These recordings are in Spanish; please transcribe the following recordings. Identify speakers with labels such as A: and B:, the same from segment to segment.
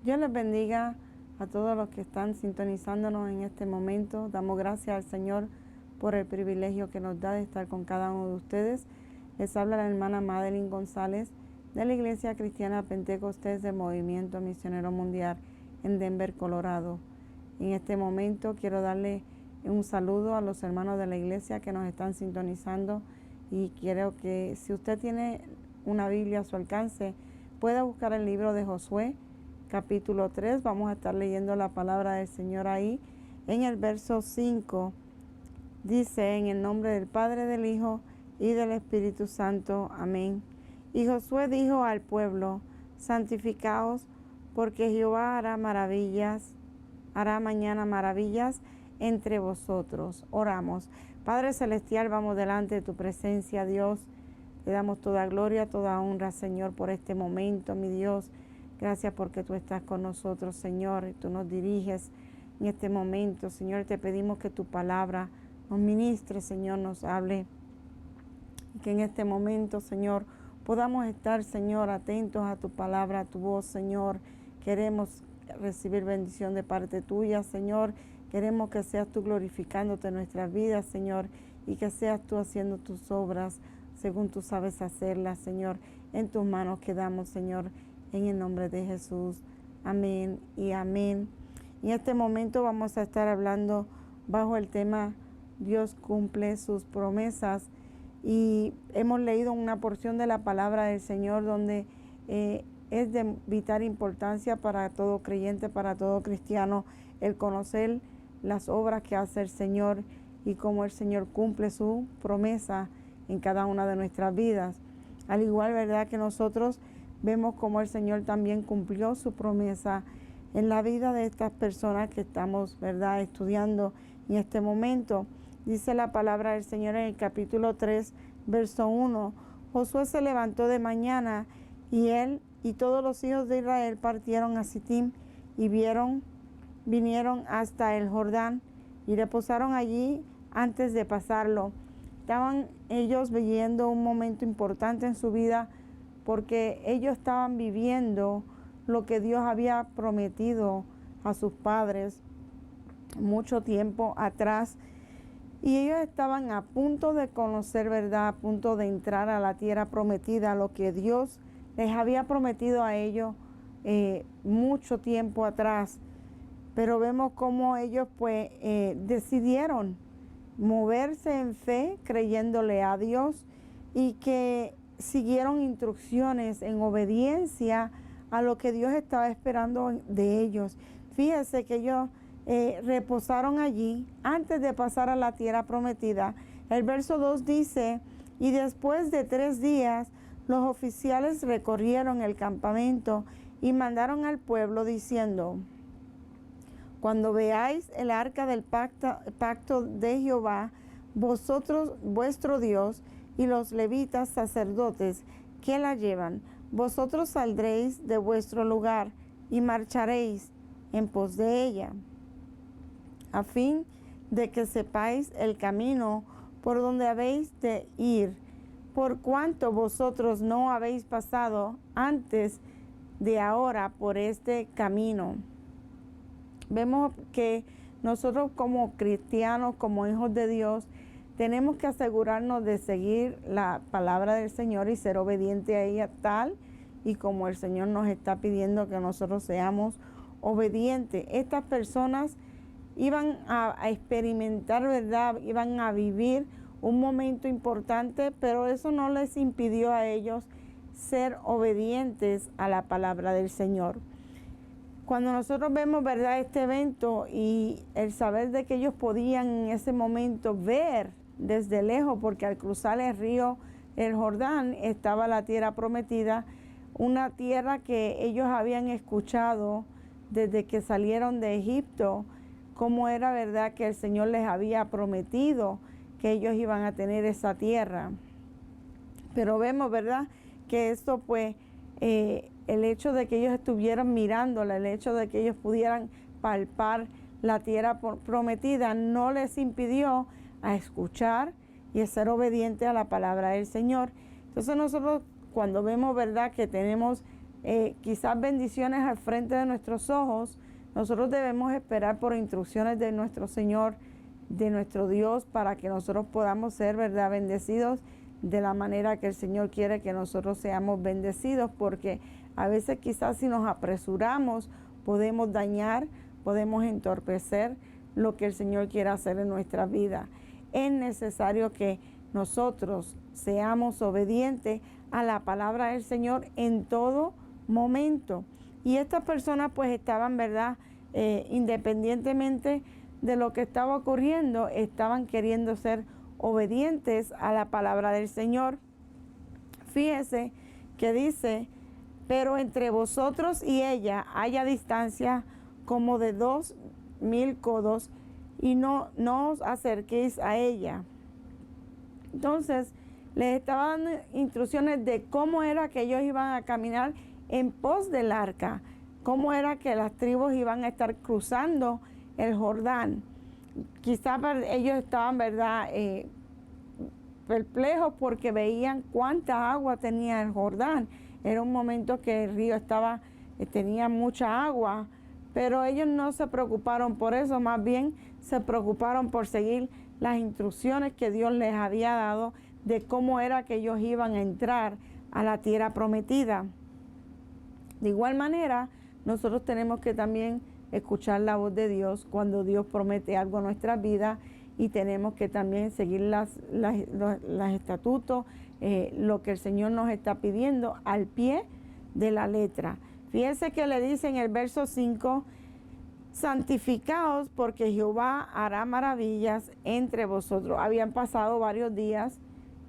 A: Dios les bendiga a todos los que están sintonizándonos en este momento. Damos gracias al Señor por el privilegio que nos da de estar con cada uno de ustedes. Les habla la hermana Madeline González de la Iglesia Cristiana Pentecostés del Movimiento Misionero Mundial en Denver, Colorado. En este momento quiero darle un saludo a los hermanos de la iglesia que nos están sintonizando y quiero que si usted tiene una Biblia a su alcance, pueda buscar el libro de Josué, capítulo 3. Vamos a estar leyendo la palabra del Señor ahí. En el verso 5 dice: en el nombre del Padre, del Hijo y del Espíritu Santo. Amén. Y Josué dijo al pueblo: santificaos, porque Jehová hará mañana maravillas entre vosotros. Oramos. Padre celestial, vamos delante de tu presencia, Dios. Te damos toda gloria, toda honra, Señor, por este momento, mi Dios. Gracias porque tú estás con nosotros, Señor, y tú nos diriges en este momento. Señor, te pedimos que tu palabra nos ministre, Señor, nos hable. Y que en este momento, Señor, podamos estar, Señor, atentos a tu palabra, a tu voz, Señor. Queremos recibir bendición de parte tuya, Señor. Queremos que seas tú glorificándote en nuestras vidas, Señor, y que seas tú haciendo tus obras según tú sabes hacerlas, Señor. En tus manos quedamos, Señor, en el nombre de Jesús. Amén y amén. En este momento vamos a estar hablando bajo el tema Dios cumple sus promesas, y hemos leído una porción de la palabra del Señor donde es de vital importancia para todo creyente, para todo cristiano, el conocer las obras que hace el Señor y cómo el Señor cumple su promesa en cada una de nuestras vidas. Al igual, ¿verdad?, que nosotros vemos cómo el Señor también cumplió su promesa en la vida de estas personas que estamos, ¿verdad?, estudiando en este momento. Dice la palabra del Señor en el capítulo 3, verso 1. Josué se levantó de mañana, y él y todos los hijos de Israel partieron a Sittim y vinieron hasta el Jordán y reposaron allí antes de pasarlo. Estaban ellos viviendo un momento importante en su vida, porque ellos estaban viviendo lo que Dios había prometido a sus padres mucho tiempo atrás. Y ellos estaban a punto de conocer, ¿verdad?, a punto de entrar a la tierra prometida, lo que Dios les había prometido a ellos mucho tiempo atrás. Pero vemos cómo ellos pues decidieron moverse en fe, creyéndole a Dios, y que siguieron instrucciones en obediencia a lo que Dios estaba esperando de ellos. Fíjense que ellos reposaron allí antes de pasar a la tierra prometida. El verso 2 dice: y después de 3 días los oficiales recorrieron el campamento y mandaron al pueblo diciendo: cuando veáis el arca del pacto de Jehová, vosotros, vuestro Dios, y los levitas sacerdotes que la llevan, vosotros saldréis de vuestro lugar y marcharéis en pos de ella, a fin de que sepáis el camino por donde habéis de ir, por cuanto vosotros no habéis pasado antes de ahora por este camino. Vemos que nosotros como cristianos, como hijos de Dios, tenemos que asegurarnos de seguir la palabra del Señor y ser obediente a ella tal y como el Señor nos está pidiendo que nosotros seamos obedientes. Estas personas iban a experimentar, ¿verdad?, iban a vivir un momento importante, pero eso no les impidió a ellos ser obedientes a la palabra del Señor. Cuando nosotros vemos, ¿verdad?, este evento y el saber de que ellos podían en ese momento ver desde lejos, porque al cruzar el río, el Jordán, estaba la tierra prometida, una tierra que ellos habían escuchado desde que salieron de Egipto, cómo era, ¿verdad?, que el Señor les había prometido que ellos iban a tener esa tierra. Pero vemos, ¿verdad?, que esto pues el hecho de que ellos estuvieran mirándola, el hecho de que ellos pudieran palpar la tierra prometida, no les impidió a escuchar y a ser obedientes a la palabra del Señor. Entonces nosotros cuando vemos, ¿verdad?, que tenemos quizás bendiciones al frente de nuestros ojos, nosotros debemos esperar por instrucciones de nuestro Señor, de nuestro Dios, para que nosotros podamos ser, ¿verdad?, bendecidos de la manera que el Señor quiere que nosotros seamos bendecidos, porque a veces quizás si nos apresuramos podemos dañar, podemos entorpecer lo que el Señor quiere hacer en nuestra vida. Es necesario que nosotros seamos obedientes a la palabra del Señor en todo momento. Y estas personas pues estaban, ¿verdad?, independientemente de lo que estaba ocurriendo, estaban queriendo ser obedientes a la palabra del Señor. Fíjese que dice, pero entre vosotros y ella haya distancia como de 2000 codos, y no os acerquéis a ella. Entonces, les estaba dando instrucciones de cómo era que ellos iban a caminar en pos del arca, cómo era que las tribus iban a estar cruzando el Jordán. Quizás ellos estaban, ¿verdad?, perplejos porque veían cuánta agua tenía el Jordán. Era un momento que el río tenía mucha agua, pero ellos no se preocuparon por eso, más bien se preocuparon por seguir las instrucciones que Dios les había dado de cómo era que ellos iban a entrar a la tierra prometida. De igual manera, nosotros tenemos que también escuchar la voz de Dios cuando Dios promete algo en nuestra vida, y tenemos que también seguir los estatutos, lo que el Señor nos está pidiendo al pie de la letra. Fíjense que le dice en el verso 5, santificaos porque Jehová hará maravillas entre vosotros. Habían pasado varios días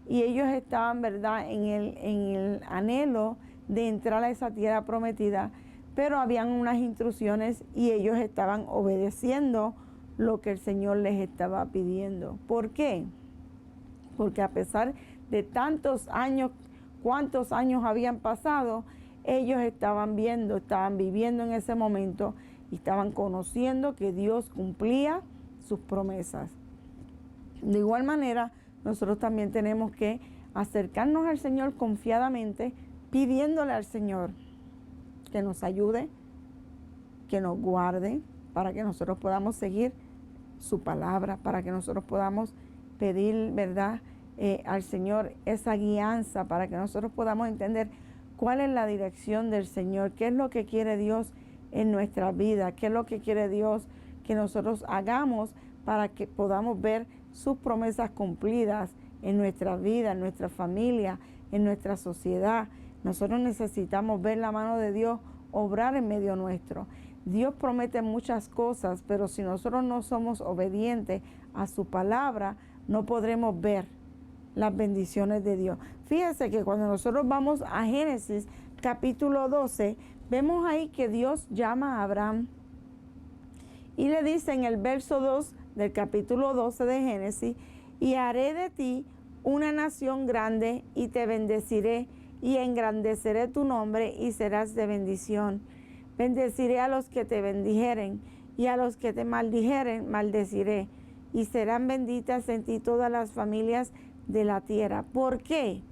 A: y ellos estaban, ¿verdad?, en el anhelo de entrar a esa tierra prometida, pero habían unas instrucciones y ellos estaban obedeciendo lo que el Señor les estaba pidiendo. ¿Por qué? Porque a pesar de tantos años, cuántos años habían pasado, ellos estaban viviendo en ese momento y estaban conociendo que Dios cumplía sus promesas. De igual manera, nosotros también tenemos que acercarnos al Señor confiadamente, pidiéndole al Señor que nos ayude, que nos guarde, para que nosotros podamos seguir su palabra, para que nosotros podamos pedir, ¿verdad?, al Señor esa guianza, para que nosotros podamos entender cuál es la dirección del Señor, qué es lo que quiere Dios en nuestra vida, qué es lo que quiere Dios que nosotros hagamos para que podamos ver sus promesas cumplidas en nuestra vida, en nuestra familia, en nuestra sociedad. Nosotros necesitamos ver la mano de Dios obrar en medio nuestro. Dios promete muchas cosas, pero si nosotros no somos obedientes a su palabra, no podremos ver las bendiciones de Dios. Fíjense que cuando nosotros vamos a Génesis capítulo 12, vemos ahí que Dios llama a Abraham y le dice en el verso 2 del capítulo 12 de Génesis, y haré de ti una nación grande y te bendeciré y engrandeceré tu nombre y serás de bendición. Bendeciré a los que te bendijeren y a los que te maldijeren maldeciré, y serán benditas en ti todas las familias de la tierra. ¿Por qué?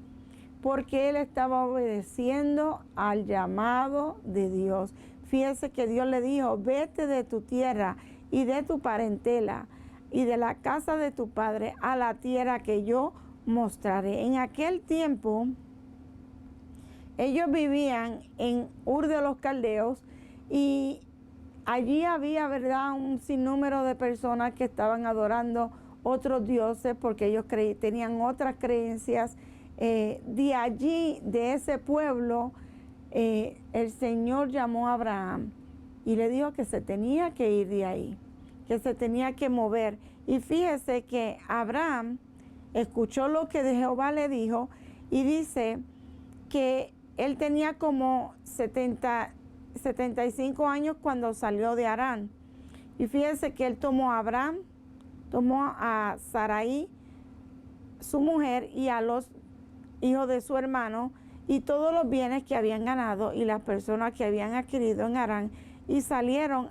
A: Porque él estaba obedeciendo al llamado de Dios. Fíjese que Dios le dijo, vete de tu tierra y de tu parentela y de la casa de tu padre a la tierra que yo mostraré. En aquel tiempo, ellos vivían en Ur de los Caldeos y allí había, ¿verdad?, un sinnúmero de personas que estaban adorando otros dioses porque ellos tenían otras creencias. De allí, de ese pueblo, el Señor llamó a Abraham y le dijo que se tenía que ir de ahí, que se tenía que mover. Y fíjese que Abraham escuchó lo que Jehová le dijo y dice que él tenía como 75 años cuando salió de Harán. Y fíjese que él tomó a Abraham, tomó a Sarai, su mujer, y a los hijos de su hermano, y todos los bienes que habían ganado y las personas que habían adquirido en Harán, y salieron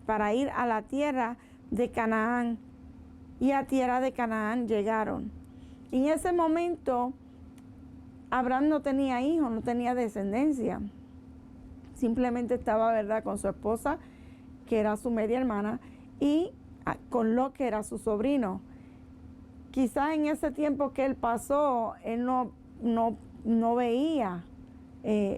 A: para ir a la tierra de Canaán. Y a tierra de Canaán llegaron. Y en ese momento, Abraham no tenía hijos, no tenía descendencia. simplemente estaba, ¿verdad?, con su esposa, que era su media hermana, y con Lot, que era su sobrino. Quizás en ese tiempo que él pasó, él no veía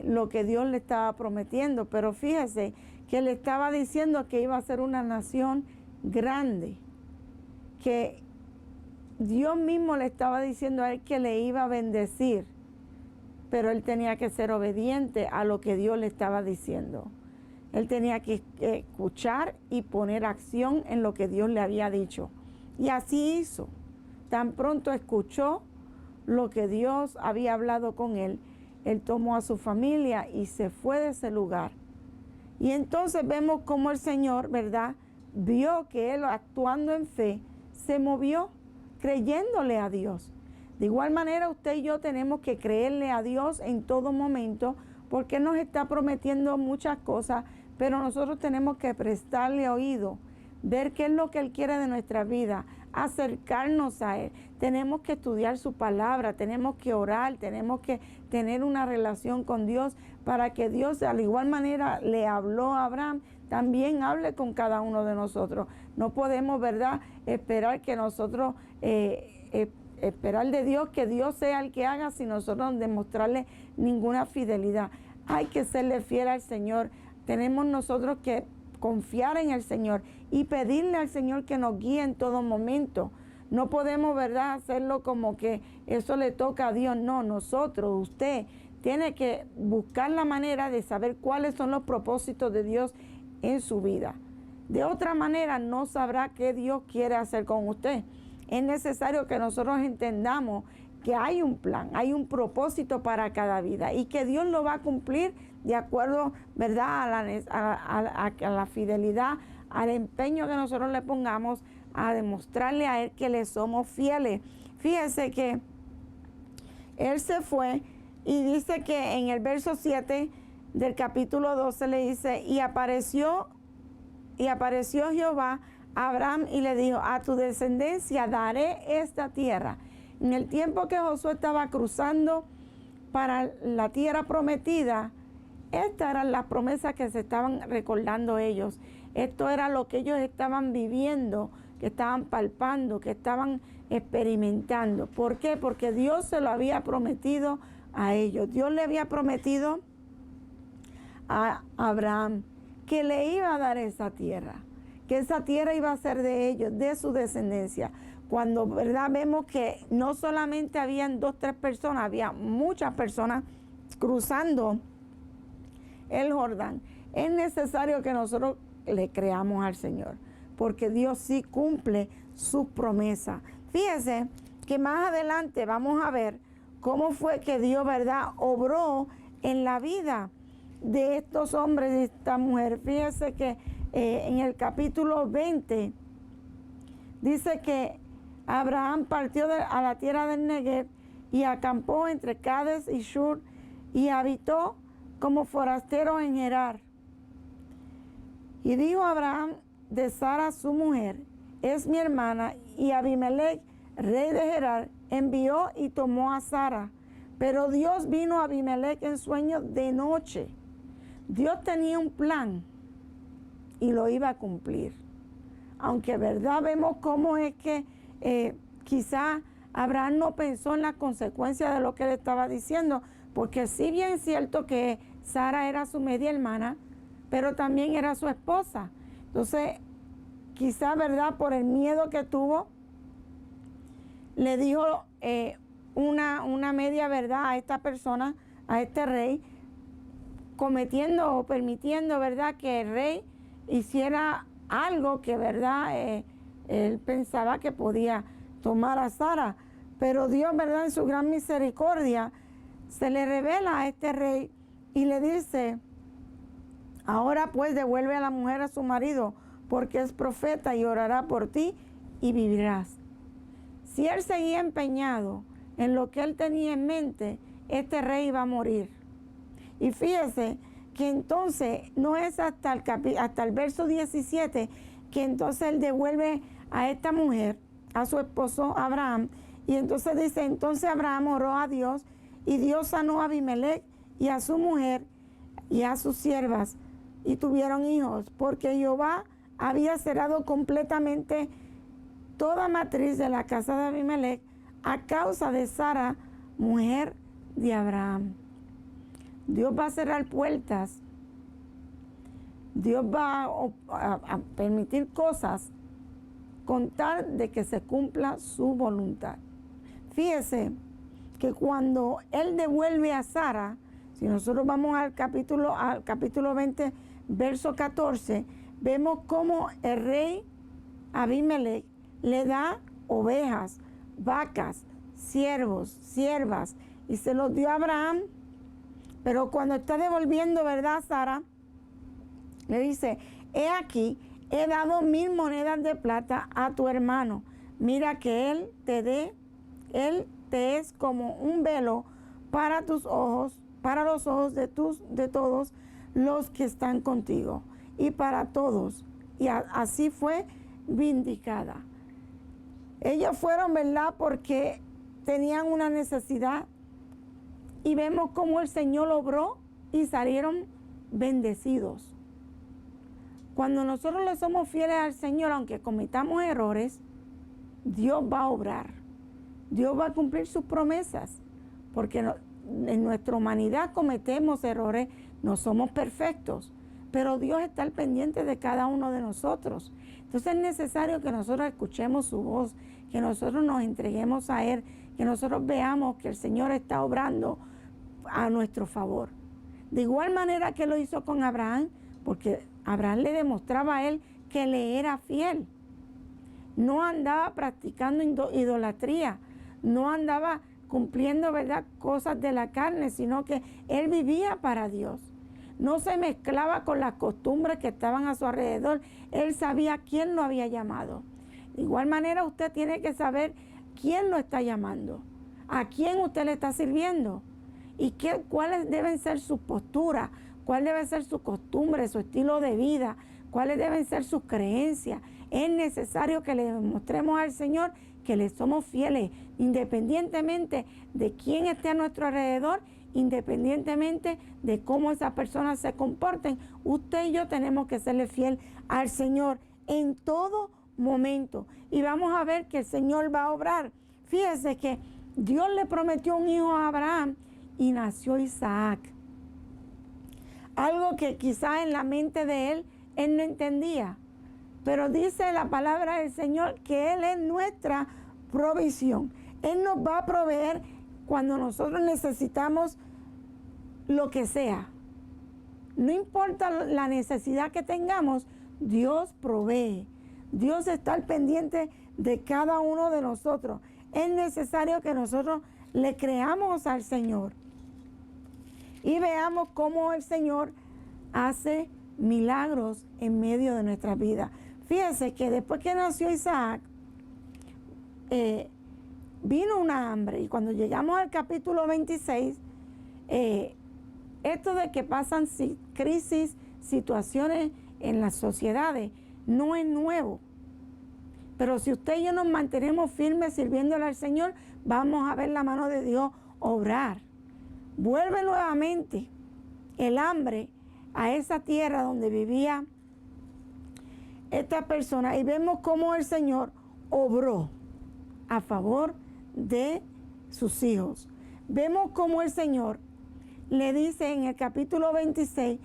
A: lo que Dios le estaba prometiendo, pero fíjese que le estaba diciendo que iba a ser una nación grande, que Dios mismo le estaba diciendo a él que le iba a bendecir, pero él tenía que ser obediente a lo que Dios le estaba diciendo. Él tenía que escuchar y poner acción en lo que Dios le había dicho. Y así hizo. Tan pronto escuchó lo que Dios había hablado con él, él tomó a su familia y se fue de ese lugar. Y entonces vemos cómo el Señor, ¿verdad?, vio que él, actuando en fe, se movió creyéndole a Dios. De igual manera, usted y yo tenemos que creerle a Dios en todo momento, porque Él nos está prometiendo muchas cosas, pero nosotros tenemos que prestarle oído, ver qué es lo que Él quiere de nuestra vida, acercarnos a Él. Tenemos que estudiar su palabra, tenemos que orar, tenemos que tener una relación con Dios para que Dios, de la igual manera le habló a Abraham, también hable con cada uno de nosotros. No podemos, ¿verdad?, esperar que nosotros, esperar de Dios que Dios sea el que haga sin nosotros demostrarle ninguna fidelidad. Hay que serle fiel al Señor. Tenemos nosotros que confiar en el Señor y pedirle al Señor que nos guíe en todo momento. No podemos, ¿verdad?, hacerlo como que eso le toca a Dios. No, nosotros, usted tiene que buscar la manera de saber cuáles son los propósitos de Dios en su vida. De otra manera no sabrá qué Dios quiere hacer con usted. Es necesario que nosotros entendamos que hay un plan, hay un propósito para cada vida y que Dios lo va a cumplir de acuerdo, ¿verdad?, a la fidelidad, al empeño que nosotros le pongamos a demostrarle a Él que le somos fieles. Fíjese que Él se fue y dice que en el verso 7 del capítulo 12 le dice, y apareció Jehová a Abraham y le dijo, a tu descendencia daré esta tierra. En el tiempo que Josué estaba cruzando para la tierra prometida, estas eran las promesas que se estaban recordando ellos. Esto era lo que ellos estaban viviendo, que estaban palpando, que estaban experimentando. ¿Por qué? Porque Dios se lo había prometido a ellos. Dios le había prometido a Abraham que le iba a dar esa tierra, que esa tierra iba a ser de ellos, de su descendencia. Cuando, ¿verdad?, vemos que no solamente habían 2, 3 personas, había muchas personas cruzando el Jordán. Es necesario que nosotros le creamos al Señor, porque Dios sí cumple sus promesas. Fíjese que más adelante vamos a ver cómo fue que Dios, ¿verdad?, obró en la vida de estos hombres y de esta mujer. Fíjese que en el capítulo 20 dice que Abraham partió a la tierra del Negev y acampó entre Cades y Shur y habitó como forastero en Gerar. Y dijo Abraham de Sara su mujer, es mi hermana, y Abimelech, rey de Gerar, envió y tomó a Sara. Pero Dios vino a Abimelech en sueño de noche. Dios tenía un plan y lo iba a cumplir. Aunque, ¿verdad?, vemos cómo es que quizá Abraham no pensó en las consecuencias de lo que le estaba diciendo, porque si bien es cierto que Sara era su media hermana, pero también era su esposa. Entonces, quizá, ¿verdad?, por el miedo que tuvo, le dijo una media verdad a esta persona, a este rey, cometiendo o permitiendo, ¿verdad?, que el rey hiciera algo que, ¿verdad?, él pensaba que podía tomar a Sara. Pero Dios, ¿verdad?, en su gran misericordia, se le revela a este rey y le dice, ahora pues devuelve a la mujer a su marido, porque es profeta y orará por ti y vivirás. Si él seguía empeñado en lo que él tenía en mente, este rey iba a morir. Y fíjese que entonces no es hasta el verso 17 que entonces él devuelve a esta mujer, a su esposo Abraham, y entonces dice, entonces Abraham oró a Dios y Dios sanó a Abimelech y a su mujer y a sus siervas, y tuvieron hijos, porque Jehová había cerrado completamente toda matriz de la casa de Abimelech a causa de Sara, mujer de Abraham. Dios va a cerrar puertas. Dios va a permitir cosas con tal de que se cumpla su voluntad. Fíjese que cuando Él devuelve a Sara, si nosotros vamos al capítulo 20, verso 14, vemos cómo el rey Abimelech le da ovejas, vacas, siervos, siervas, y se los dio a Abraham. Pero cuando está devolviendo, ¿verdad, Sara? Le dice, he aquí, he dado 1000 monedas de plata a tu hermano. Mira que él te es como un velo para tus ojos, para los ojos de todos los que están contigo, y para todos. Y así fue vindicada. Ellos fueron, ¿verdad?, porque tenían una necesidad, y vemos cómo el Señor obró y salieron bendecidos. Cuando nosotros le somos fieles al Señor, aunque cometamos errores, Dios va a obrar. Dios va a cumplir sus promesas, porque en nuestra humanidad cometemos errores, no somos perfectos, pero Dios está al pendiente de cada uno de nosotros. Entonces es necesario que nosotros escuchemos su voz, que nosotros nos entreguemos a Él, que nosotros veamos que el Señor está obrando a nuestro favor. De igual manera que lo hizo con Abraham, porque Abraham le demostraba a él que le era fiel. No andaba practicando idolatría, no andaba cumpliendo, ¿verdad?, cosas de la carne, sino que él vivía para Dios. No se mezclaba con las costumbres que estaban a su alrededor. Él sabía quién lo había llamado. De igual manera, usted tiene que saber quién lo está llamando, a quién usted le está sirviendo y cuáles deben ser sus posturas, cuál debe ser su costumbre, su estilo de vida, cuáles deben ser sus creencias. Es necesario que le demostremos al Señor que le somos fieles, independientemente de quién esté a nuestro alrededor, independientemente de cómo esas personas se comporten. Usted y yo tenemos que serle fiel al Señor en todo momento. Y vamos a ver que el Señor va a obrar. Fíjese que Dios le prometió un hijo a Abraham y nació Isaac. Algo que quizás en la mente de él no entendía. Pero dice la palabra del Señor que Él es nuestra provisión. Él nos va a proveer cuando nosotros necesitamos lo que sea. No importa la necesidad que tengamos, Dios provee. Dios está al pendiente de cada uno de nosotros. Es necesario que nosotros le creamos al Señor y veamos cómo el Señor hace milagros en medio de nuestra vida. Fíjense que después que nació Isaac, vino una hambre, y cuando llegamos al capítulo 26, esto de que pasan crisis, situaciones en las sociedades, no es nuevo. Pero si usted y yo nos mantenemos firmes sirviéndole al Señor, vamos a ver la mano de Dios obrar. Vuelve nuevamente el hambre a esa tierra donde vivía esta persona, y vemos cómo el Señor obró a favor de sus hijos. Vemos cómo el Señor le dice en el capítulo 26,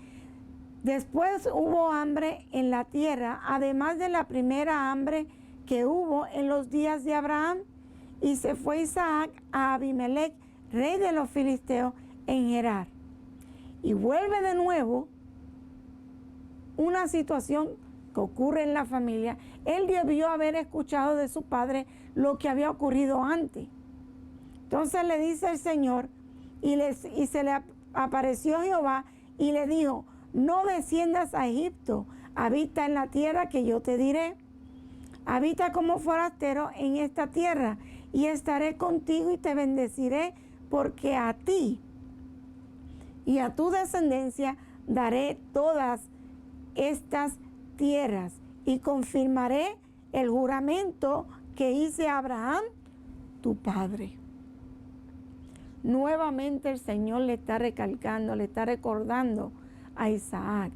A: después hubo hambre en la tierra, además de la primera hambre que hubo en los días de Abraham, y se fue Isaac a Abimelech, rey de los filisteos, en Gerar. Y vuelve de nuevo una situación que ocurre en la familia. Él debió haber escuchado de su padre lo que había ocurrido antes. Entonces le dice el Señor, y se le apareció Jehová y le dijo, no desciendas a Egipto, habita en la tierra que yo te diré. Habita como forastero en esta tierra, y estaré contigo y te bendeciré, porque a ti y a tu descendencia daré todas estas tierras, y confirmaré el juramento que hice a Abraham, tu padre. Nuevamente el Señor le está recalcando, le está recordando a Isaac,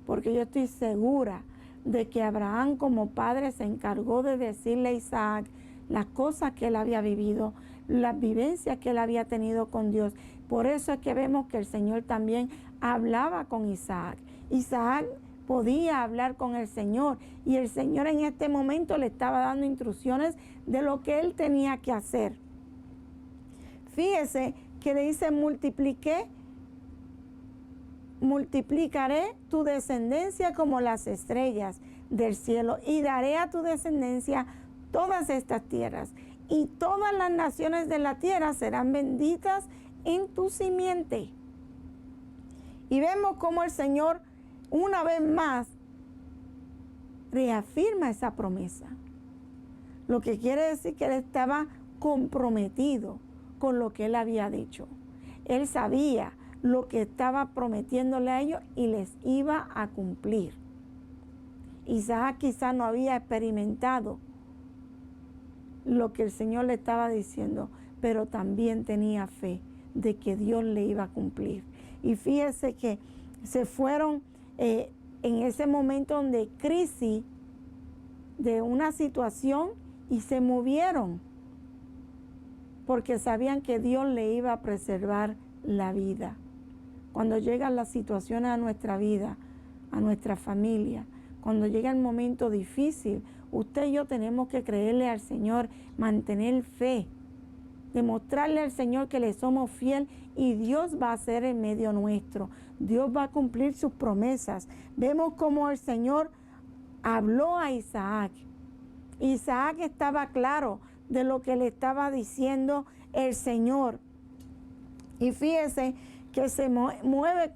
A: porque yo estoy segura de que Abraham como padre se encargó de decirle a Isaac las cosas que él había vivido, las vivencias que él había tenido con Dios. Por eso es que vemos que el Señor también hablaba con Isaac. Isaac podía hablar con el Señor y el Señor en este momento le estaba dando instrucciones de lo que él tenía que hacer. Fíjese que le dice: multiplicaré tu descendencia como las estrellas del cielo y daré a tu descendencia todas estas tierras, y todas las naciones de la tierra serán benditas en tu simiente. Y vemos cómo el Señor una vez más reafirma esa promesa, lo que quiere decir que él estaba comprometido con lo que él había dicho. Él sabía lo que estaba prometiéndole a ellos y les iba a cumplir. Isaac quizás no había experimentado lo que el Señor le estaba diciendo, pero también tenía fe de que Dios le iba a cumplir. Y fíjese que se fueron en ese momento de crisis, de una situación, y se movieron porque sabían que Dios le iba a preservar la vida. Cuando llegan las situaciones a nuestra vida, a nuestra familia, cuando llega el momento difícil, usted y yo tenemos que creerle al Señor, mantener fe, demostrarle al Señor que le somos fiel, y Dios va a ser en medio nuestro. Dios va a cumplir sus promesas. Vemos cómo el Señor habló a Isaac. Isaac estaba claro de lo que le estaba diciendo el Señor. Y fíjese que se mueve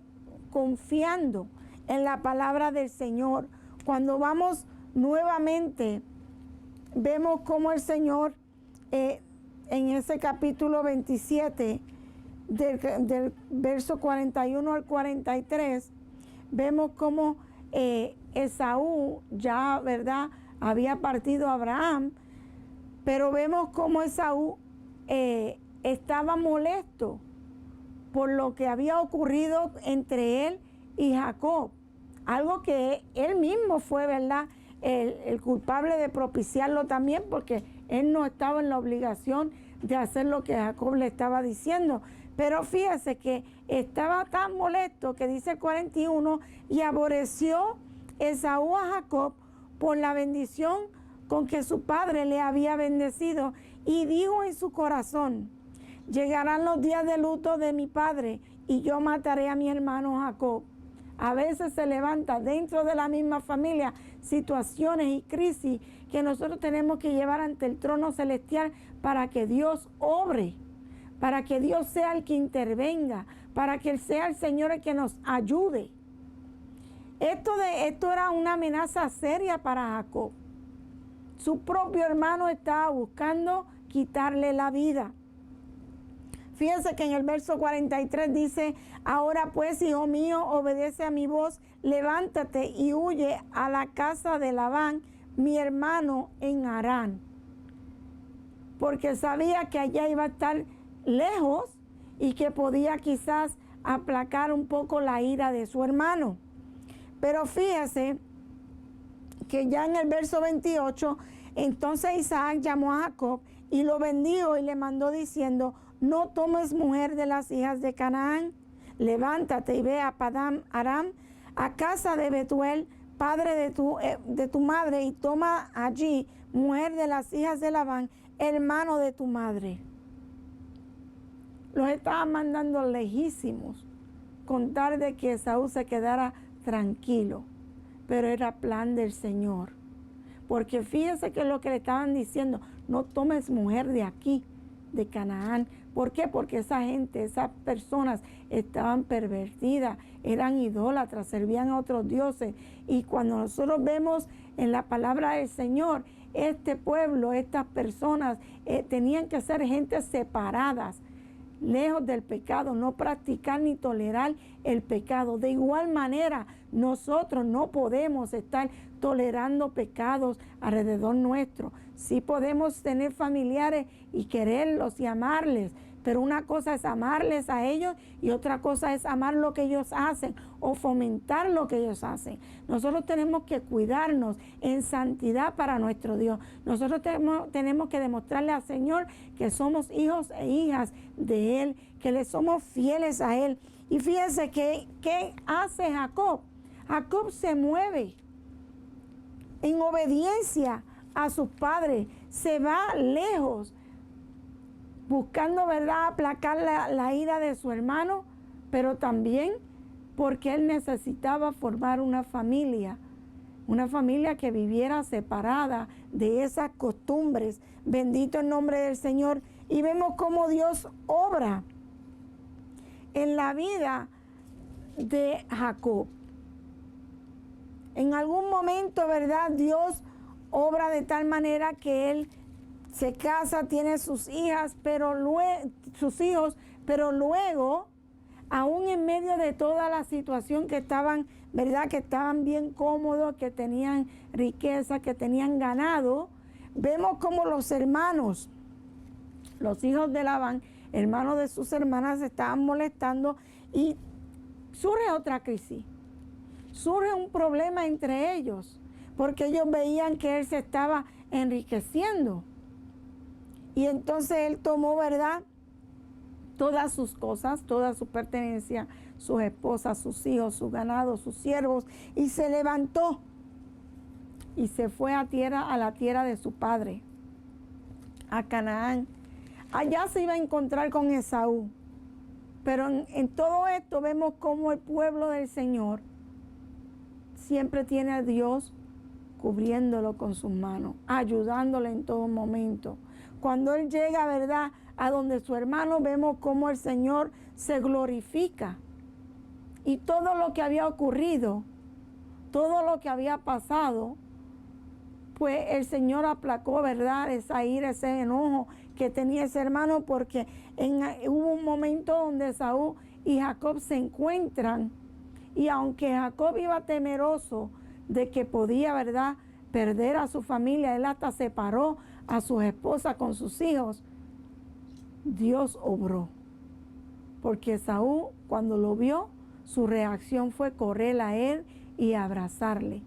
A: confiando en la palabra del Señor. Cuando vamos nuevamente, vemos cómo el Señor en ese capítulo 27, del verso 41 al 43, vemos cómo Esaú ya, ¿verdad?, había partido a Abraham, pero vemos cómo Esaú estaba molesto por lo que había ocurrido entre él y Jacob, algo que él mismo fue, ¿verdad?, el culpable de propiciarlo también, porque él no estaba en la obligación de hacer lo que Jacob le estaba diciendo. Pero fíjese que estaba tan molesto que dice el 41, y aborreció Esaú a Jacob por la bendición con que su padre le había bendecido, y dijo en su corazón: llegarán los días de luto de mi padre y yo mataré a mi hermano Jacob. A veces se levanta dentro de la misma familia situaciones y crisis que nosotros tenemos que llevar ante el trono celestial para que Dios obre, para que Dios sea el que intervenga, para que Él sea el Señor el que nos ayude. Esto era una amenaza seria para Jacob. Su propio hermano estaba buscando quitarle la vida. Fíjense que en el verso 43 dice: ahora pues, hijo mío, obedece a mi voz, levántate y huye a la casa de Labán, mi hermano, en Harán. Porque sabía que allá iba a estar lejos y que podía quizás aplacar un poco la ira de su hermano. Pero fíjese que ya en el verso 28, entonces Isaac llamó a Jacob y lo bendijo y le mandó diciendo: no tomes mujer de las hijas de Canaán, levántate y ve a Padán Aram, a casa de Betuel, padre de tu madre, y toma allí mujer de las hijas de Labán, hermano de tu madre. Los estaban mandando lejísimos, con tal de que Esaú se quedara tranquilo, pero era plan del Señor. Porque fíjense que lo que le estaban diciendo: no tomes mujer de aquí, de Canaán. ¿Por qué? Porque esa gente, esas personas estaban pervertidas, eran idólatras, servían a otros dioses. Y cuando nosotros vemos en la palabra del Señor, este pueblo, estas personas tenían que ser gente separadas, lejos del pecado, no practicar ni tolerar el pecado. De igual manera, nosotros no podemos estar tolerando pecados alrededor nuestro. Sí podemos tener familiares y quererlos y amarles, Pero una cosa es amarles a ellos y otra cosa es amar lo que ellos hacen o fomentar lo que ellos hacen. Nosotros tenemos que cuidarnos en santidad para nuestro Dios. Nosotros tenemos que demostrarle al Señor que somos hijos e hijas de Él, que le somos fieles a Él. Y fíjense ¿qué hace Jacob? Jacob se mueve en obediencia a sus padres, se va lejos, buscando, ¿verdad?, aplacar la ira de su hermano, pero también porque él necesitaba formar una familia que viviera separada de esas costumbres. Bendito el nombre del Señor. Y vemos cómo Dios obra en la vida de Jacob. En algún momento, ¿verdad?, Dios obra de tal manera que él se casa, tiene sus hijas, sus hijos, pero luego, aún en medio de toda la situación que estaban, ¿verdad?, que estaban bien cómodos, que tenían riqueza, que tenían ganado, vemos como los hermanos, los hijos de Labán, hermanos de sus hermanas, se estaban molestando y surge otra crisis. Surge un problema entre ellos, porque ellos veían que él se estaba enriqueciendo. Y entonces él tomó, ¿verdad?, todas sus cosas, toda su pertenencia, sus esposas, sus hijos, su ganado, sus siervos, y se levantó y se fue a la tierra de su padre, a Canaán. Allá se iba a encontrar con Esaú. Pero en todo esto vemos cómo el pueblo del Señor siempre tiene a Dios cubriéndolo con sus manos, ayudándole en todo momento. Cuando él llega, ¿verdad?, a donde su hermano, vemos cómo el Señor se glorifica. Y todo lo que había ocurrido, todo lo que había pasado, pues el Señor aplacó, ¿verdad?, esa ira, ese enojo que tenía ese hermano, porque hubo un momento donde Esaú y Jacob se encuentran, y aunque Jacob iba temeroso de que podía, ¿verdad?, perder a su familia, él hasta separó a sus esposas con sus hijos, Dios obró. Porque Esaú, cuando lo vio, su reacción fue correr a él y abrazarle.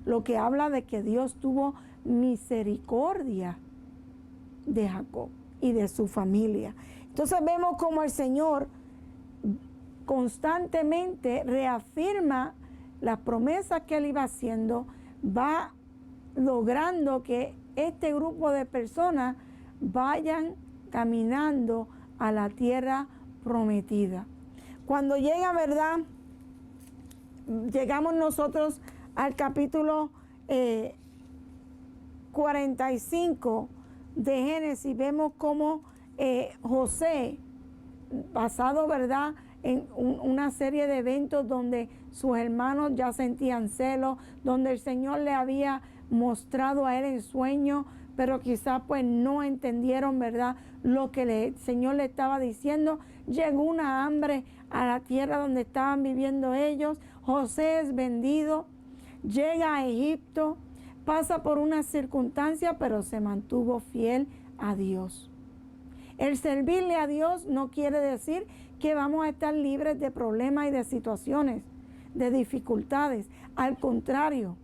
A: Lo que habla de que Dios tuvo misericordia de Jacob y de su familia. Entonces vemos como el Señor constantemente reafirma las promesas que él iba haciendo, va logrando que este grupo de personas vayan caminando a la tierra prometida. Cuando llega, ¿verdad?, llegamos nosotros al capítulo 45 de Génesis, vemos cómo José, basado, ¿verdad?, en una serie de eventos donde sus hermanos ya sentían celos, donde el Señor le había mostrado a él en sueño, pero quizás pues no entendieron, ¿verdad?, lo que el Señor le estaba diciendo. Llegó una hambre a la tierra donde estaban viviendo ellos. José es vendido, llega a Egipto, pasa por una circunstancia, pero se mantuvo fiel a Dios. El servirle a Dios no quiere decir que vamos a estar libres de problemas y de situaciones, de dificultades. Al contrario,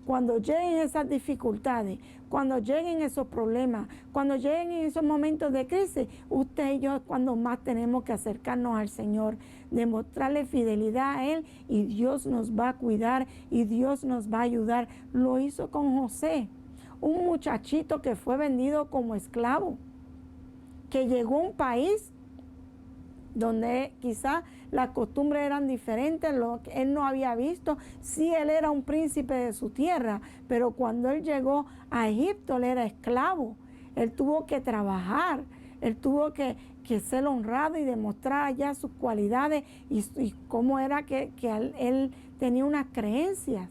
A: cuando lleguen esas dificultades, cuando lleguen esos problemas, cuando lleguen esos momentos de crisis, usted y yo es cuando más tenemos que acercarnos al Señor, demostrarle fidelidad a Él, y Dios nos va a cuidar y Dios nos va a ayudar. Lo hizo con José, un muchachito que fue vendido como esclavo, que llegó a un país donde quizás las costumbres eran diferentes, lo que él no había visto. Sí, él era un príncipe de su tierra, pero cuando él llegó a Egipto, él era esclavo. Él tuvo que trabajar, él tuvo que ser honrado y demostrar allá sus cualidades y cómo era que él tenía unas creencias.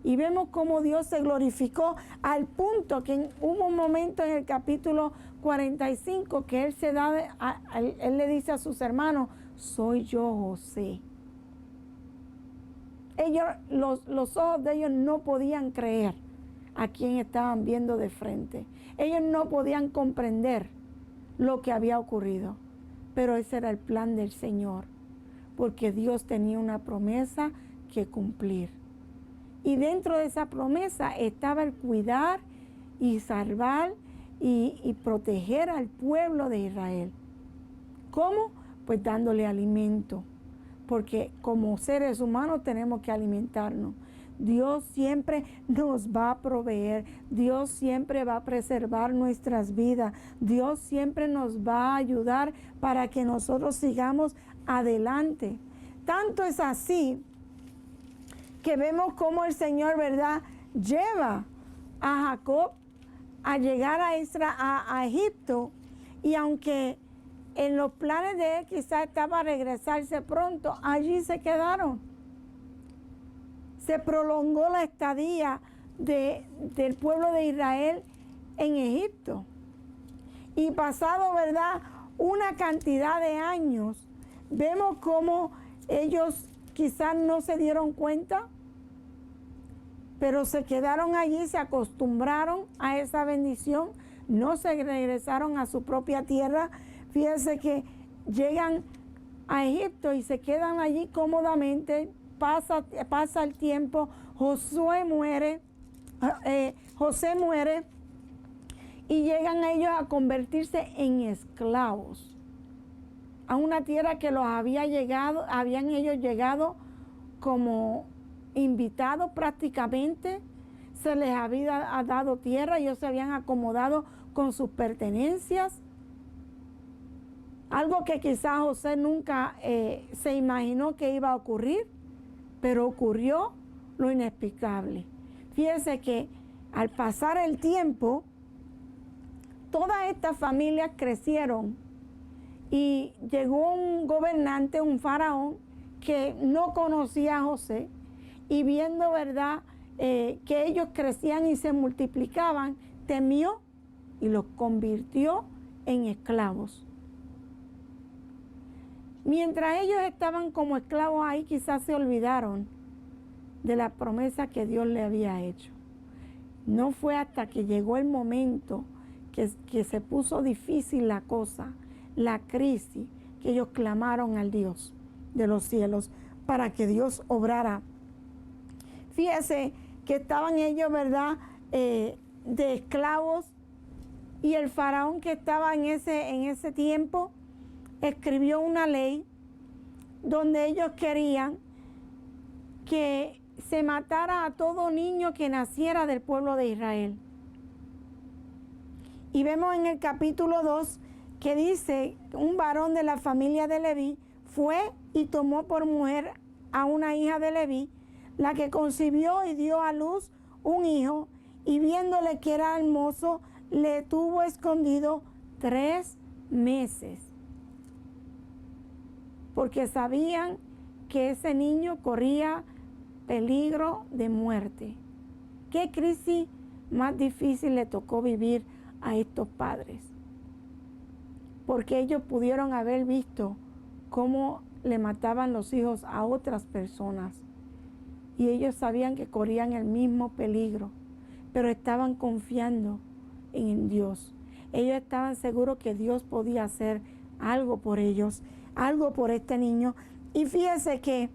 A: Y vemos cómo Dios se glorificó al punto que hubo un momento en el capítulo 45 que él le dice a sus hermanos: soy yo, José. Los ojos de ellos no podían creer a quien estaban viendo de frente. Ellos no podían comprender lo que había ocurrido. Pero ese era el plan del Señor, porque Dios tenía una promesa que cumplir. Y dentro de esa promesa estaba el cuidar y salvar y proteger al pueblo de Israel. ¿Cómo? Pues dándole alimento, porque como seres humanos tenemos que alimentarnos. Dios siempre nos va a proveer, Dios siempre va a preservar nuestras vidas, Dios siempre nos va a ayudar para que nosotros sigamos adelante. Tanto es así que vemos cómo el Señor, ¿verdad?, lleva a Jacob a llegar a Egipto, y aunque en los planes de él quizás estaba regresarse pronto, allí se quedaron. Se prolongó la estadía del pueblo de Israel en Egipto. Y pasado, ¿verdad?, una cantidad de años, vemos cómo ellos quizás no se dieron cuenta, pero se quedaron allí, se acostumbraron a esa bendición, no se regresaron a su propia tierra. Fíjense que llegan a Egipto y se quedan allí cómodamente. Pasa el tiempo, José muere y llegan ellos a convertirse en esclavos a una tierra que habían ellos llegado como invitados prácticamente. Se les había dado tierra, ellos se habían acomodado con sus pertenencias, algo que quizás José nunca se imaginó que iba a ocurrir, pero ocurrió lo inexplicable. Fíjense que al pasar el tiempo, todas estas familias crecieron y llegó un gobernante, un faraón, que no conocía a José, y viendo, ¿verdad?, que ellos crecían y se multiplicaban, temió y los convirtió en esclavos. Mientras ellos estaban como esclavos ahí, quizás se olvidaron de la promesa que Dios le había hecho. No fue hasta que llegó el momento que se puso difícil la cosa, la crisis, que ellos clamaron al Dios de los cielos para que Dios obrara. Fíjese que estaban ellos, ¿verdad?, de esclavos, y el faraón que estaba en ese tiempo escribió una ley donde ellos querían que se matara a todo niño que naciera del pueblo de Israel. Y vemos en el capítulo 2 que dice: un varón de la familia de Leví fue y tomó por mujer a una hija de Leví, la que concibió y dio a luz un hijo, y viéndole que era hermoso, le tuvo escondido 3 meses. Porque sabían que ese niño corría peligro de muerte. ¿Qué crisis más difícil le tocó vivir a estos padres? Porque ellos pudieron haber visto cómo le mataban los hijos a otras personas, y ellos sabían que corrían el mismo peligro, pero estaban confiando en Dios. Ellos estaban seguros que Dios podía hacer algo por ellos, algo por este niño. Y fíjese que,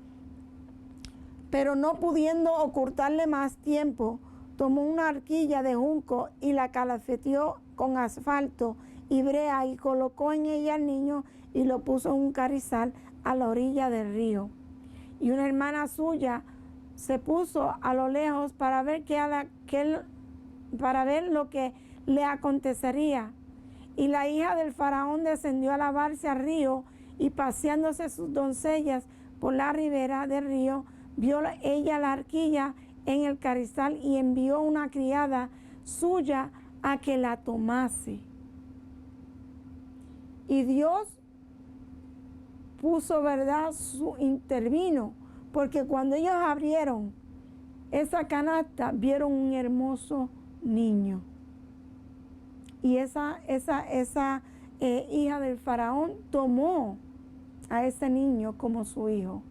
A: pero no pudiendo ocultarle más tiempo, tomó una arquilla de junco y la calafeteó con asfalto y brea, y colocó en ella al niño y lo puso en un carrizal a la orilla del río. Y una hermana suya se puso a lo lejos para ver lo que le acontecería. Y la hija del faraón descendió a lavarse al río, y paseándose sus doncellas por la ribera del río, vio ella la arquilla en el carrizal y envió una criada suya a que la tomase. Y Dios puso, ¿verdad?, intervino, porque cuando ellos abrieron esa canasta, vieron un hermoso niño. Y esa hija del faraón tomó a ese niño como su hijo,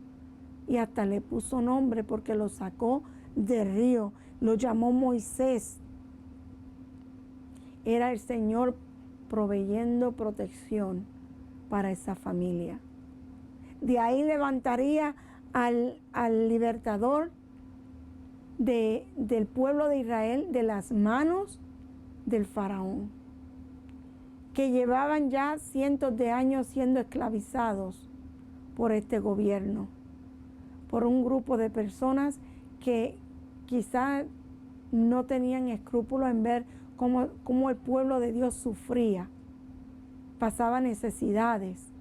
A: y hasta le puso nombre porque lo sacó del río, lo llamó Moisés. Era el Señor proveyendo protección para esa familia. De ahí levantaría al libertador del pueblo de Israel de las manos del faraón, que llevaban ya cientos de años siendo esclavizados por este gobierno, por un grupo de personas que quizá no tenían escrúpulos en ver cómo el pueblo de Dios sufría, pasaba necesidades,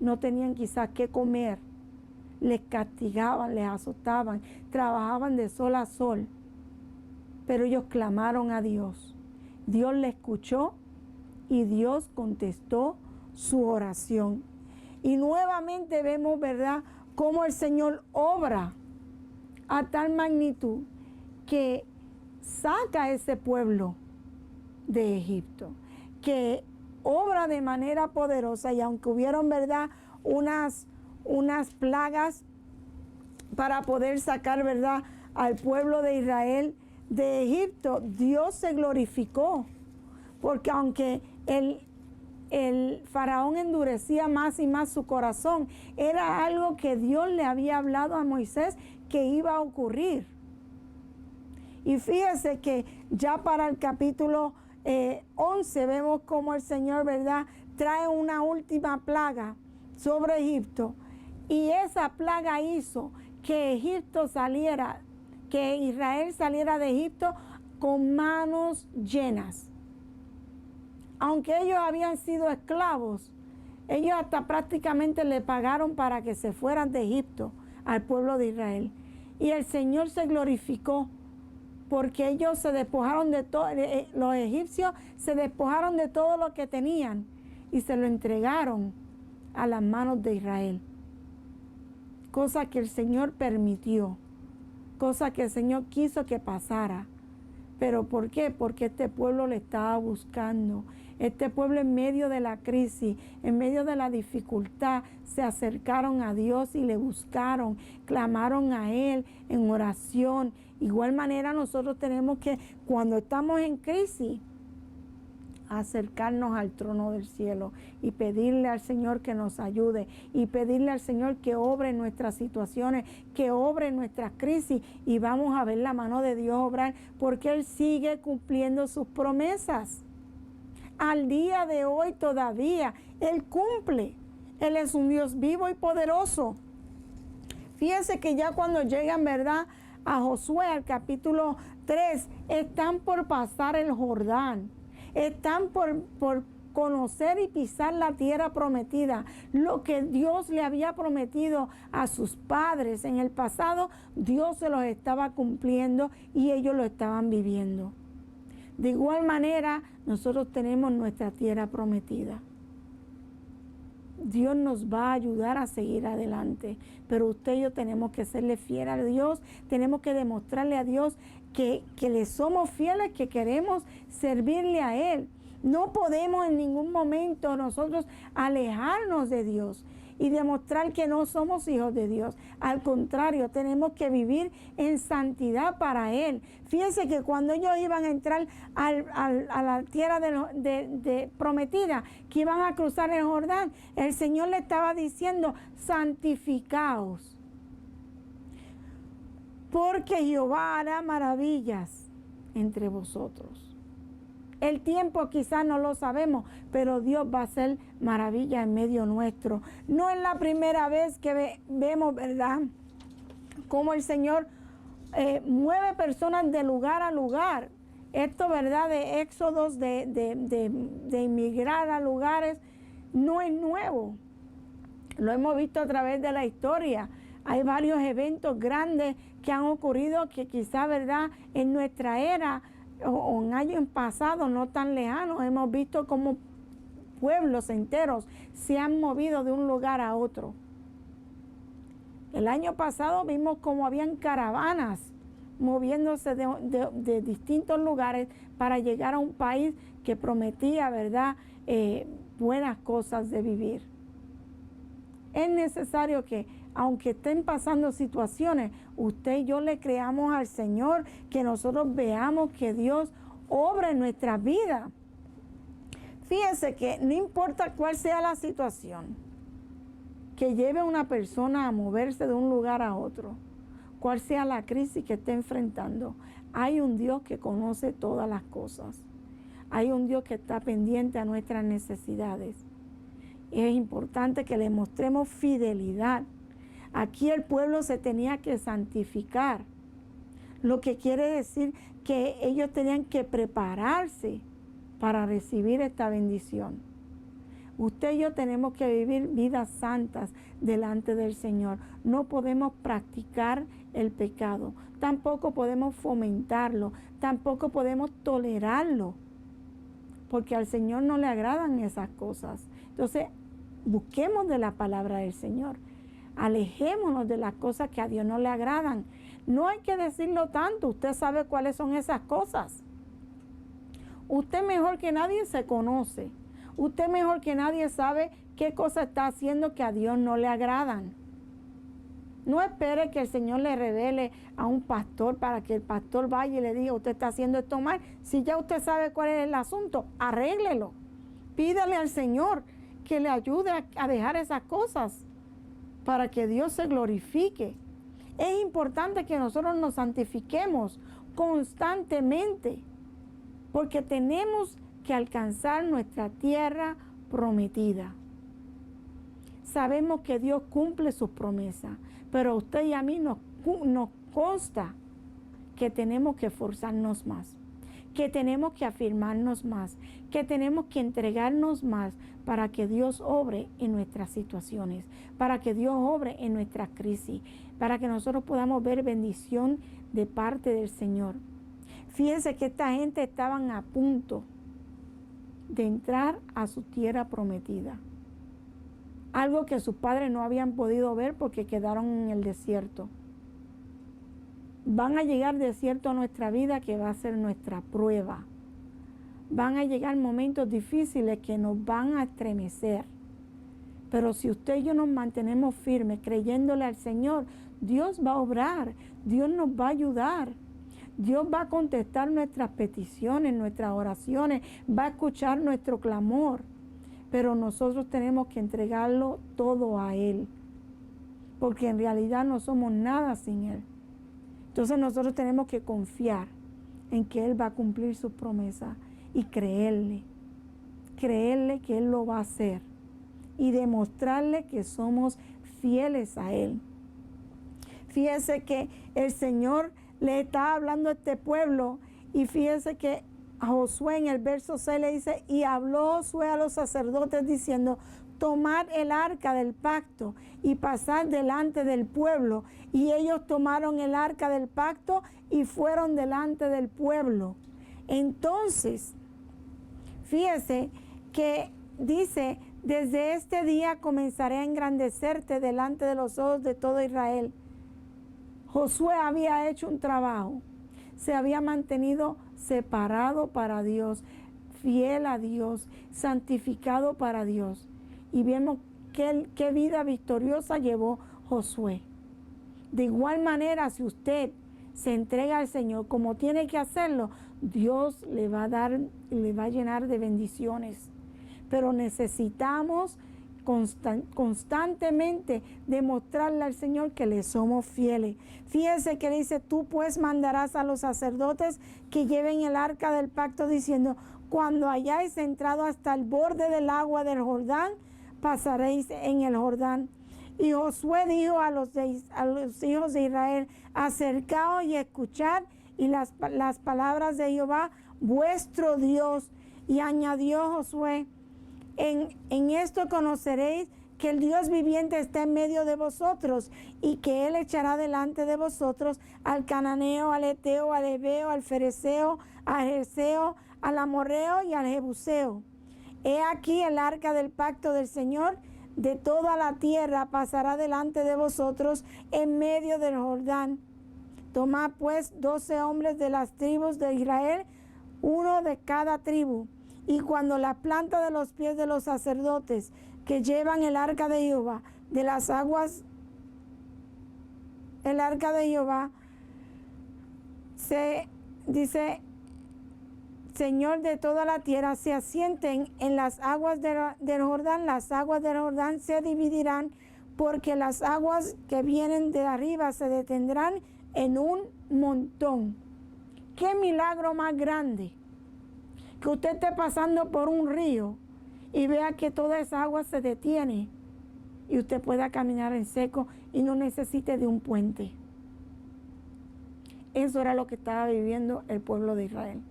A: no tenían quizás qué comer, les castigaban, les azotaban, trabajaban de sol a sol, pero ellos clamaron a Dios. Dios les escuchó y Dios contestó su oración. Y nuevamente vemos, ¿verdad?, cómo el Señor obra a tal magnitud que saca a ese pueblo de Egipto, que obra de manera poderosa, y aunque hubieron, ¿verdad?, unas plagas para poder sacar, ¿verdad?, al pueblo de Israel de Egipto, Dios se glorificó, porque aunque el faraón endurecía más y más su corazón, era algo que Dios le había hablado a Moisés que iba a ocurrir. Y fíjese que ya para el capítulo 11 vemos cómo el Señor, ¿verdad?, trae una última plaga sobre Egipto, y esa plaga hizo que Israel saliera de Egipto con manos llenas. Aunque ellos habían sido esclavos, ellos hasta prácticamente le pagaron para que se fueran de Egipto al pueblo de Israel. Y el Señor se glorificó porque ellos se despojaron de todo, los egipcios se despojaron de todo lo que tenían y se lo entregaron a las manos de Israel. Cosa que el Señor permitió, cosa que el Señor quiso que pasara. ¿Pero por qué? Porque este pueblo le estaba buscando. Este pueblo, en medio de la crisis, en medio de la dificultad, se acercaron a Dios y le buscaron, clamaron a Él en oración. Igual manera nosotros tenemos que, cuando estamos en crisis, acercarnos al trono del cielo y pedirle al Señor que nos ayude, y pedirle al Señor que obre en nuestras situaciones, que obre en nuestras crisis, y vamos a ver la mano de Dios obrar, porque Él sigue cumpliendo sus promesas. Al día de hoy todavía Él cumple. Él es un Dios vivo y poderoso. Fíjense que ya cuando llegan, ¿verdad?, a Josué, al capítulo 3, están por pasar el Jordán. Están por conocer y pisar la tierra prometida. Lo que Dios le había prometido a sus padres en el pasado, Dios se los estaba cumpliendo y ellos lo estaban viviendo. De igual manera, nosotros tenemos nuestra tierra prometida. Dios nos va a ayudar a seguir adelante, pero usted y yo tenemos que serle fieles a Dios, tenemos que demostrarle a Dios que le somos fieles, que queremos servirle a Él. No podemos en ningún momento nosotros alejarnos de Dios y demostrar que no somos hijos de Dios. Al contrario, tenemos que vivir en santidad para Él. Fíjense que cuando ellos iban a entrar a la tierra de prometida, que iban a cruzar el Jordán, el Señor le estaba diciendo: santificaos, porque Jehová hará maravillas entre vosotros. El tiempo quizás no lo sabemos, pero Dios va a hacer maravillas en medio nuestro. No es la primera vez que vemos, ¿verdad?, cómo el Señor mueve personas de lugar a lugar. Esto, ¿verdad?, de éxodos, de inmigrar a lugares, no es nuevo. Lo hemos visto a través de la historia. Hay varios eventos grandes que han ocurrido que quizá, ¿verdad?, en nuestra era o en años pasados no tan lejanos, hemos visto cómo pueblos enteros se han movido de un lugar a otro. El año pasado vimos cómo habían caravanas moviéndose de distintos lugares para llegar a un país que prometía, ¿verdad?, buenas cosas de vivir. Es necesario que, aunque estén pasando situaciones, usted y yo le creamos al Señor, que nosotros veamos que Dios obra en nuestras vidas. Fíjese que no importa cuál sea la situación que lleve a una persona a moverse de un lugar a otro, cuál sea la crisis que esté enfrentando, hay un Dios que conoce todas las cosas. Hay un Dios que está pendiente a nuestras necesidades. Es importante que le mostremos fidelidad. Aquí el pueblo se tenía que santificar, lo que quiere decir que ellos tenían que prepararse para recibir esta bendición. Usted y yo tenemos que vivir vidas santas delante del Señor. No podemos practicar el pecado, tampoco podemos fomentarlo, tampoco podemos tolerarlo, porque al Señor no le agradan esas cosas. Entonces, busquemos de la palabra del Señor. Alejémonos de las cosas que a Dios no le agradan. No hay que decirlo tanto, usted sabe cuáles son esas cosas. Usted mejor que nadie se conoce. Usted mejor que nadie sabe qué cosa está haciendo que a Dios no le agradan. No espere que el Señor le revele a un pastor para que el pastor vaya y le diga, usted está haciendo esto mal. Si ya usted sabe cuál es el asunto, arréglelo. Pídale al Señor que le ayude a dejar esas cosas para que Dios se glorifique. Es importante que nosotros nos santifiquemos constantemente, porque tenemos que alcanzar nuestra tierra prometida. Sabemos que Dios cumple sus promesas, pero a usted y a mí nos consta que tenemos que esforzarnos más, que tenemos que afirmarnos más, que tenemos que entregarnos más para que Dios obre en nuestras situaciones, para que Dios obre en nuestras crisis, para que nosotros podamos ver bendición de parte del Señor. Fíjense que esta gente estaban a punto de entrar a su tierra prometida, algo que sus padres no habían podido ver porque quedaron en el desierto. Van a llegar desiertos a nuestra vida que va a ser nuestra prueba. Van a llegar momentos difíciles que nos van a estremecer. Pero si usted y yo nos mantenemos firmes creyéndole al Señor, Dios va a obrar, Dios nos va a ayudar. Dios va a contestar nuestras peticiones, nuestras oraciones, va a escuchar nuestro clamor. Pero nosotros tenemos que entregarlo todo a Él, porque en realidad no somos nada sin Él. Entonces nosotros tenemos que confiar en que Él va a cumplir sus promesas y creerle que Él lo va a hacer y demostrarle que somos fieles a Él. Fíjese que el Señor le está hablando a este pueblo y fíjese que a Josué en el verso 6 le dice, y habló Josué a los sacerdotes diciendo, tomad el arca del pacto y pasad delante del pueblo. Y ellos tomaron el arca del pacto y fueron delante del pueblo. Entonces, fíjese que dice, desde este día comenzaré a engrandecerte delante de los ojos de todo Israel. Josué había hecho un trabajo, se había mantenido separado para Dios, fiel a Dios, santificado para Dios. Y vemos qué vida victoriosa llevó Josué. De igual manera, si usted se entrega al Señor como tiene que hacerlo, Dios le va a llenar de bendiciones. Pero necesitamos constantemente demostrarle al Señor que le somos fieles. Fíjese que le dice, tú pues mandarás a los sacerdotes que lleven el arca del pacto diciendo, cuando hayáis entrado hasta el borde del agua del Jordán, pasaréis en el Jordán. Y Josué dijo a los hijos de Israel, acercaos y escuchad y las palabras de Jehová, vuestro Dios. Y añadió Josué, en esto conoceréis que el Dios viviente está en medio de vosotros y que Él echará delante de vosotros al cananeo, al eteo, al heveo, al fereceo, al jerseo, al amorreo y al jebuseo. He aquí el arca del pacto del Señor de toda la tierra pasará delante de vosotros en medio del Jordán. Tomad pues 12 hombres de las tribus de Israel, uno de cada tribu. Y cuando la planta de los pies de los sacerdotes que llevan el arca de Jehová de las aguas, el arca de Jehová, Señor de toda la tierra, se asienten en las aguas del Jordán. Las aguas del Jordán se dividirán, porque las aguas que vienen de arriba se detendrán en un montón. ¡Qué milagro más grande! Que usted esté pasando por un río y vea que toda esa agua se detiene y usted pueda caminar en seco y no necesite de un puente. Eso era lo que estaba viviendo el pueblo de Israel.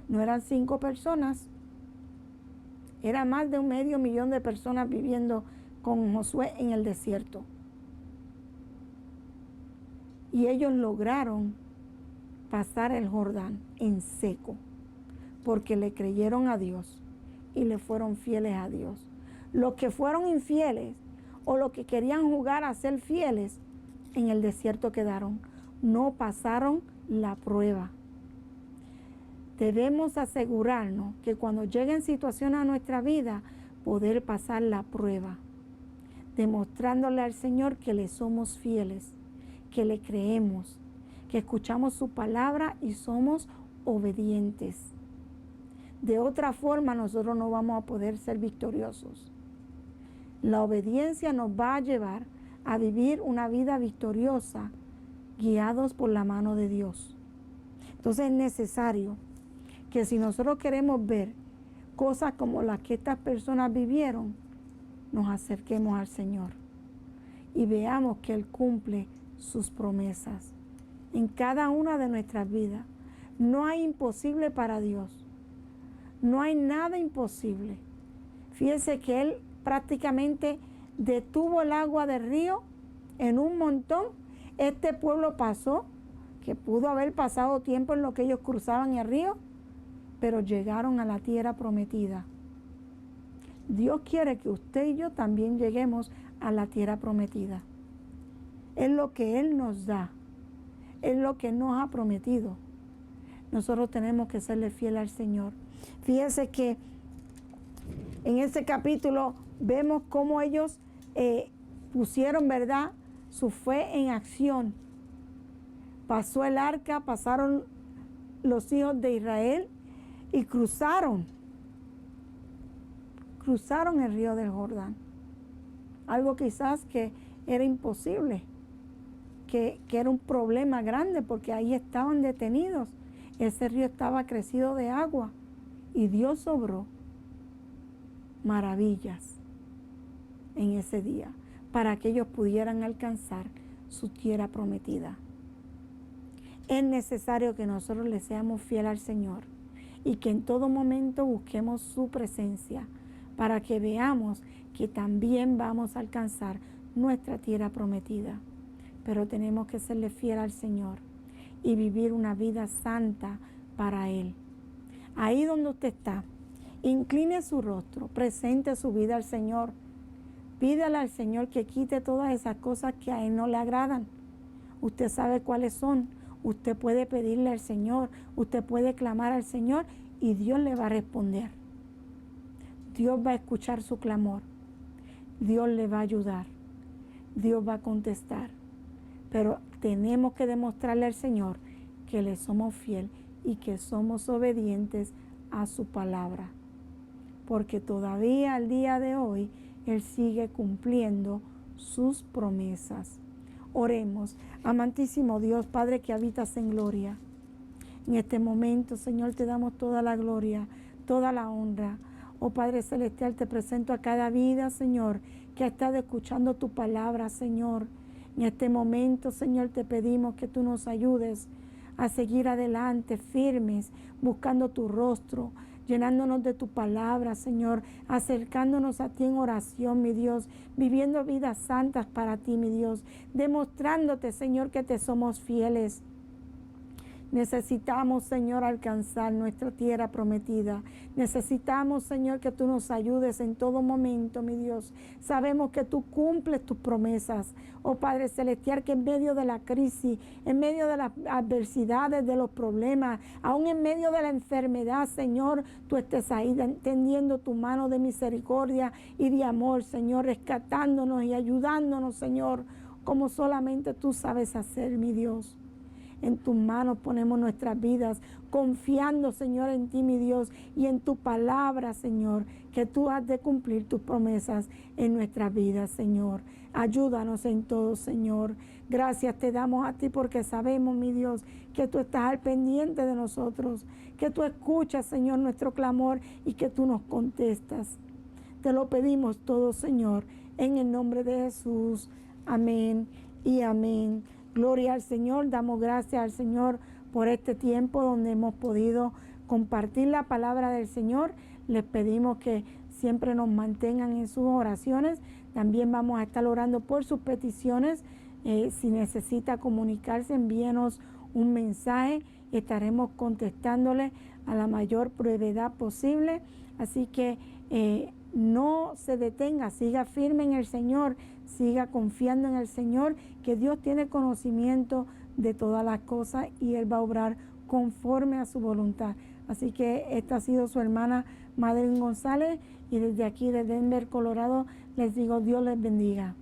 A: No eran 5 personas, era más de 500,000 de personas viviendo con Josué en el desierto. Y ellos lograron pasar el Jordán en seco, porque le creyeron a Dios y le fueron fieles a Dios. Los que fueron infieles o los que querían jugar a ser fieles, en el desierto quedaron. No pasaron la prueba. Debemos asegurarnos que cuando lleguen situaciones a nuestra vida, poder pasar la prueba, demostrándole al Señor que le somos fieles, que le creemos, que escuchamos su palabra y somos obedientes. De otra forma, nosotros no vamos a poder ser victoriosos. La obediencia nos va a llevar a vivir una vida victoriosa, guiados por la mano de Dios. Entonces es necesario que si nosotros queremos ver cosas como las que estas personas vivieron, nos acerquemos al Señor y veamos que Él cumple sus promesas en cada una de nuestras vidas. No hay imposible para Dios. No hay nada imposible. Fíjese que Él prácticamente detuvo el agua del río en un montón. Este pueblo pasó, que pudo haber pasado tiempo en lo que ellos cruzaban el río, pero llegaron a la tierra prometida. Dios quiere que usted y yo también lleguemos a la tierra prometida. Es lo que Él nos da, es lo que nos ha prometido. Nosotros tenemos que serle fiel al Señor. Fíjese que en este capítulo vemos cómo ellos pusieron, ¿verdad?, su fe en acción. Pasó el arca, pasaron los hijos de Israel y cruzaron el río del Jordán. Algo quizás que era imposible, que era un problema grande, porque ahí estaban detenidos. Ese río estaba crecido de agua y Dios obró maravillas en ese día para que ellos pudieran alcanzar su tierra prometida. Es necesario que nosotros le seamos fieles al Señor y que en todo momento busquemos su presencia para que veamos que también vamos a alcanzar nuestra tierra prometida. Pero tenemos que serle fiel al Señor y vivir una vida santa para Él. Ahí donde usted está, incline su rostro, presente su vida al Señor. Pídale al Señor que quite todas esas cosas que a Él no le agradan. Usted sabe cuáles son. Usted puede pedirle al Señor, usted puede clamar al Señor y Dios le va a responder. Dios va a escuchar su clamor. Dios le va a ayudar. Dios va a contestar. Pero tenemos que demostrarle al Señor que le somos fiel y que somos obedientes a su palabra. Porque todavía al día de hoy Él sigue cumpliendo sus promesas. Oremos. Amantísimo Dios, Padre que habitas en gloria. En este momento, Señor, te damos toda la gloria, toda la honra. Oh Padre Celestial, te presento a cada vida, Señor, que ha estado escuchando tu palabra, Señor. En este momento, Señor, te pedimos que tú nos ayudes a seguir adelante, firmes, buscando tu rostro, llenándonos de tu palabra, Señor, acercándonos a ti en oración, mi Dios, viviendo vidas santas para ti, mi Dios, demostrándote, Señor, que te somos fieles. Necesitamos, Señor, alcanzar nuestra tierra prometida. Necesitamos, Señor, que tú nos ayudes en todo momento, mi Dios. Sabemos que tú cumples tus promesas. Oh Padre Celestial, que en medio de la crisis, en medio de las adversidades, de los problemas, aún en medio de la enfermedad, Señor, tú estés ahí tendiendo tu mano de misericordia y de amor, Señor, rescatándonos y ayudándonos, Señor, como solamente tú sabes hacer, mi Dios. En tus manos ponemos nuestras vidas, confiando, Señor, en ti, mi Dios, y en tu palabra, Señor, que tú has de cumplir tus promesas en nuestras vidas, Señor. Ayúdanos en todo, Señor. Gracias te damos a ti porque sabemos, mi Dios, que tú estás al pendiente de nosotros, que tú escuchas, Señor, nuestro clamor y que tú nos contestas. Te lo pedimos todo, Señor, en el nombre de Jesús. Amén y amén. Gloria al Señor. Damos gracias al Señor por este tiempo donde hemos podido compartir la palabra del Señor. Les pedimos que siempre nos mantengan en sus oraciones. También vamos a estar orando por sus peticiones. Si necesita comunicarse, envíenos un mensaje. Estaremos contestándole a la mayor brevedad posible. Así que no se detenga, siga firme en el Señor, siga confiando en el Señor, que Dios tiene conocimiento de todas las cosas y Él va a obrar conforme a su voluntad. Así que esta ha sido su hermana Madeline González y desde aquí de Denver, Colorado, les digo Dios les bendiga.